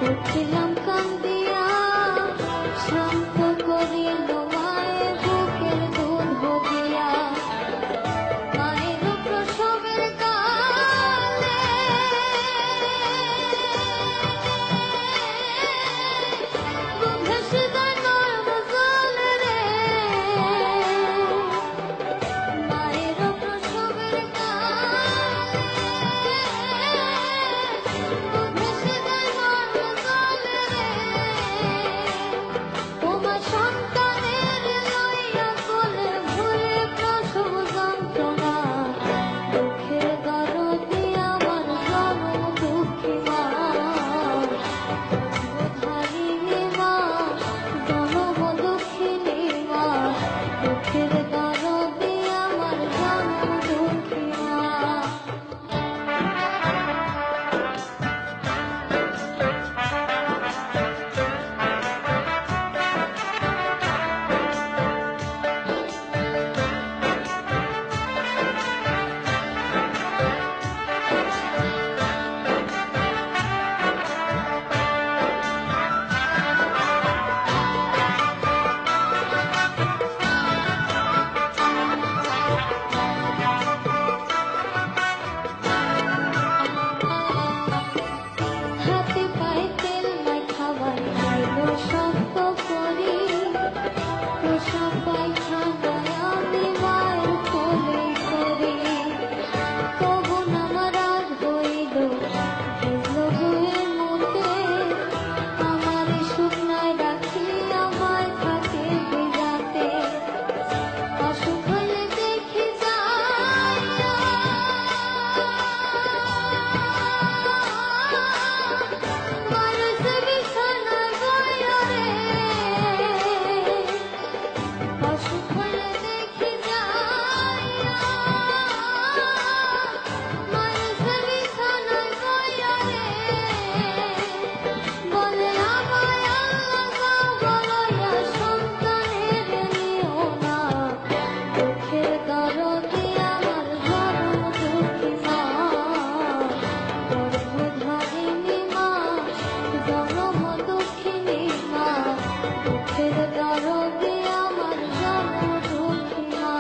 উঠিলাম কান্দিয়া শান্ত করিল মায়ের বুকের দুধ দিয়া মায়ের প্রসবের কালে ভেসে যায় নয়ন জলে রে মায়ের প্রসবের কালে ভেসে যায় নয়ন জলে রে তোমার সন্তানের লইয়া কোলে ভুলে প্রসব যন্ত্রণা দুঃখের দরদি আমার জনম দুঃখী মা গর্ভধারিণী মা জনম দুঃখিনী মা দুঃখের দরদি আমার জনম দুঃখী মা। হাতে পায়ে তেল মাখা বানাইল শক্ত করি প্রসব পায়খানায় আমি মায়ের কোলে করি তবু আমার রাগ হইল ভিজল বুয়ের মুখে আমার শুকনায় রাখি আমায় থাকে ভিজাতে অসুখ হলে দেখি যাইয়া মানুষ বিছানায় বইয়া রে অসুখ হলে দেখি যাইয়া মানুষ বিছানায় বইয়া রে বলে আমায় আল্লাহ বলাইয়া সন্তানের নিও না দুঃখের দরদি আমার জনম দুঃখী মা গর্ভধারিণী মা জনম দুঃখিনী মা দুঃখের দরদি আমার জনম দুঃখী মা।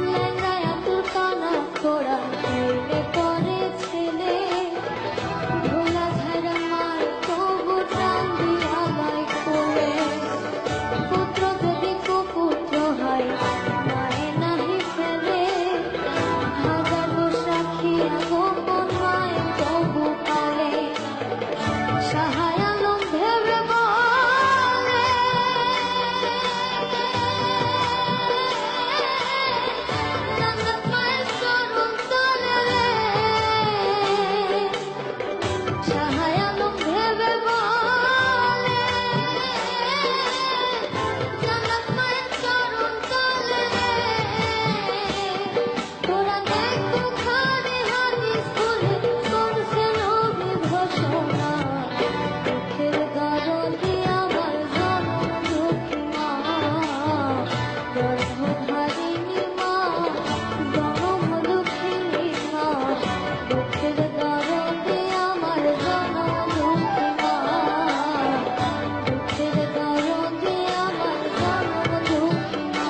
লেঙ্গায় আতুর কানা খোড়া হইলে পরে ছেলে ভোলা ঝাড়া মার তবু টান দিয়া বাই কোলে পুত্র যদি কুপুত্র হয় মায়ে নাহি ফেলে হাজার দোষ রাখিয়া গোপন মায়ে তবু পালে সাহায় আলম ভেবে বলে জান্নাত মায়ের চরণ তলে রে সাহায় আলম ভেবে বলে জান্নাত মায়ের চরণ তলে রে তোরা দেখ বুখারী হাদিস খুলে করছে নবী ঘোষণা দুঃখের দরদি আমার জনম দুঃখী মা গর্ভধারিণী মা জনম দুঃখিনী মা দুঃখের দরদি আমার জনম দুঃখী মা দুঃখের দরদি আমার জনম দুঃখী মা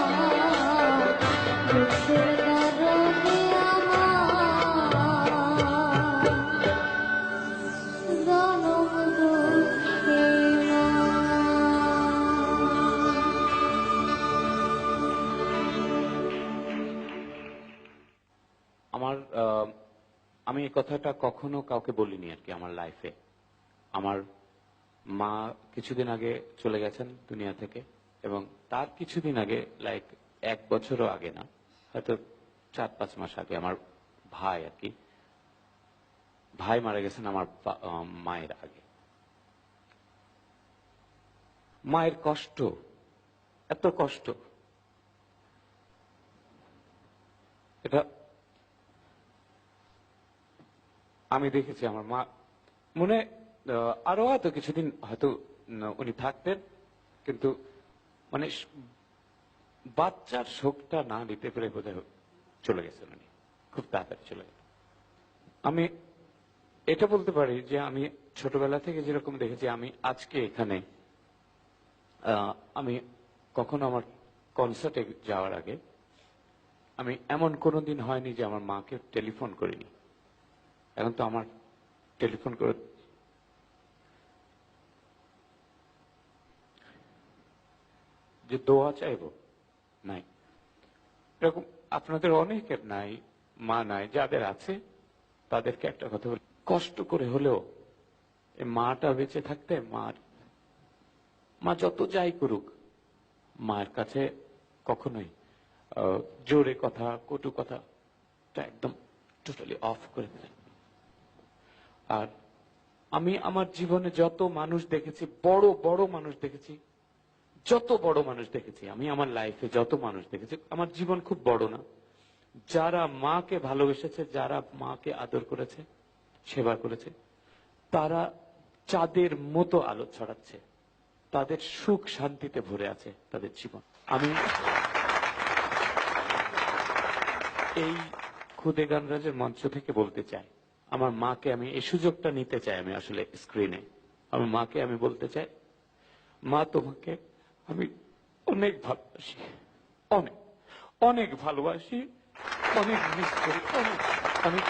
দুঃখের দরদি আমার জনম দুঃখী মা। আমার আমি এই কথাটা কখনো কাউকে বলিনি আর কি আমার লাইফে। আমার মা কিছুদিন আগে চলে গেছেন দুনিয়া থেকে, এবং তার কিছুদিন আগে, লাইক 1 বছরও আগে না, হয়তো 4-5 মাস আগে আমার ভাই আর কি, ভাই মারা গেছেন আমার মায়ের আগে। মায়ের কষ্ট, এত কষ্ট, এটা আমি দেখেছি। আমার মা মনে আরো হয়তো কিছুদিন হয়তো উনি থাকতেন, কিন্তু মানে বাচ্চার শোকটা না নিতে পেরে বোধহয় চলে গেছেন উনি, খুব তাড়াতাড়ি চলে গেলেন। আমি এটা বলতে পারি যে আমি ছোটবেলা থেকে যেরকম দেখেছি, আমি আজকে এখানে আমি কখনো আমার কনসার্টে যাওয়ার আগে আমি এমন কোনোদিন হয়নি যে আমার মাকে টেলিফোন করিনি। এখন তো আমার টেলিফোন করে যে দোয়া চাইবো নাই, এরকম আপনাদের অনেকের নাই, মা নাই। যাদের আছে তাদেরকে একটা কথা বলি, কষ্ট করে হলেও এই মাটা বেঁচে থাকতে, মা যত যাই করুক, মায়ের কাছে কখনোই জোরে কথা, কটু কথা একদম টোটালি অফ করে দিলেন। আর আমি আমার জীবনে যত মানুষ দেখেছি, বড় বড় মানুষ দেখেছি, যত বড় মানুষ দেখেছি, আমি আমার লাইফে যত মানুষ দেখেছি, আমার জীবন খুব বড় না, যারা মাকে ভালোবেসেছে, যারা মাকে আদর করেছে, সেবা করেছে, তারা চাঁদের মতো আলো ছড়াচ্ছে, তাদের সুখ শান্তিতে ভরে আছে তাদের জীবন। আমি এই খুদে গানরাজের মঞ্চ থেকে বলতে চাই, আমার মাকে আমি এই সুযোগটা নিতে চাই, আমি আসলে স্ক্রিনে আমার মাকে আমি বলতে চাই, মা তোমাকে আমি অনেক ভালোবাসি, অনেক অনেক ভালোবাসি, অনেক মিস করি, অনেক অনেক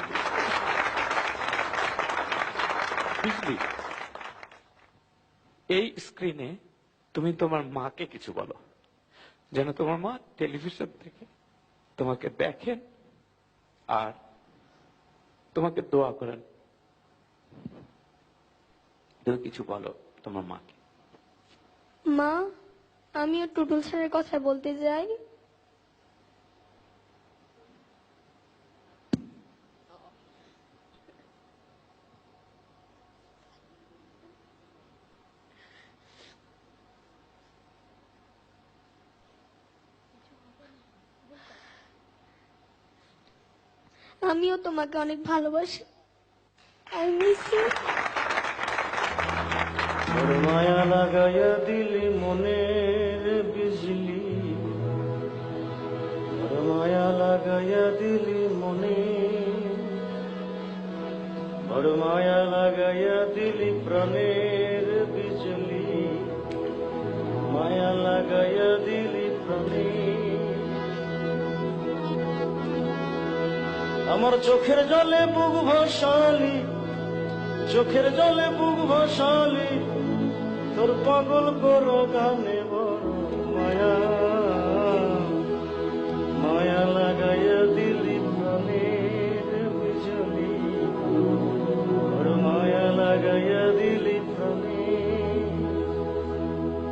বুঝলি। এই স্ক্রিনে তুমি তোমার মাকে কিছু বলো, যেন তোমার মা টেলিভিশন থেকে তোমাকে দেখেন আর তোমাকে দোয়া করেন। তুমি কিছু বলো তোমার মাকে। মা, আমিও টুটুল স্যারের কথা বলতে চাই। আমিও তোমাকে অনেক ভালোবাসি। I miss you. মায়া লাগাইয়া দিলি মনের বিজলি, মায়া লাগাইয়া দিলি মনে, বড় মায়া লাগাইয়া দিলি প্রাণের বিজলি, মায়া লাগাইয়া দিলি প্রাণে। আমার চোখের জলে বুক ভাসালি, চোখের জলে বুক ভাসালি, তোর পাগল করো গানে বড় মায়া, মায়া লাগাইয়া দিলি প্রাণের বিজলি, বড় মায়া লাগাইয়া দিলি প্রাণে।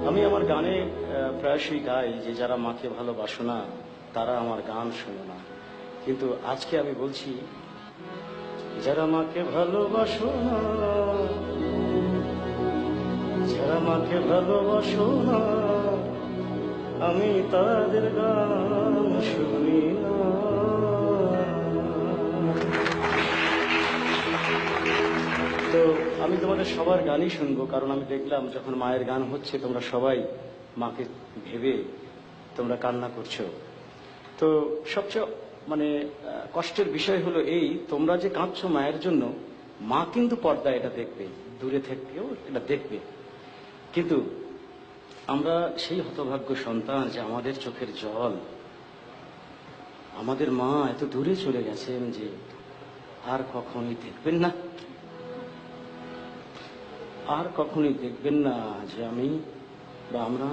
আমি আমার গানে প্রায়শই গাই যে যারা মাকে ভালোবাসো না তারা আমার গান শোনো না, কিন্তু আজকে আমি বলছি যারা মাকে ভালোবাসো না, যারা মাকে ভালোবাসো না, আমি তাদের গান শুনি না। তো আমি তোমাদের সবার গানই শুনবো, কারণ আমি দেখলাম যখন মায়ের গান হচ্ছে তোমরা সবাই মাকে ভেবে তোমরা কান্না করছো। তো সবচেয়ে মানে কষ্টের বিষয় হলো এই, তোমরা যে কাঁদছো মায়ের জন্য, মা কিন্তু পর্দায় এটা দেখবে, দূরে থেকেও এটা দেখবে, কিন্তু আমরা সেই হতভাগ্য সন্তান যে আমাদের চোখের জল, আমাদের মা এত দূরে চলে গেছেন যে আর কখনোই দেখবেন না, আর কখনোই দেখবেন না যে আমি বা আমরা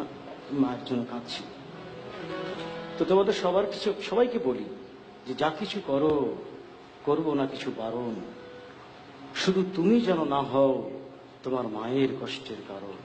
মায়ের জন্য কাঁদছি। তো তোমাদের সবাইকে বলি যে যা কিছু করো, করবো না কিছু বারণ, শুধু তুমি যেন না হও তোমার মায়ের কষ্টের কারণ।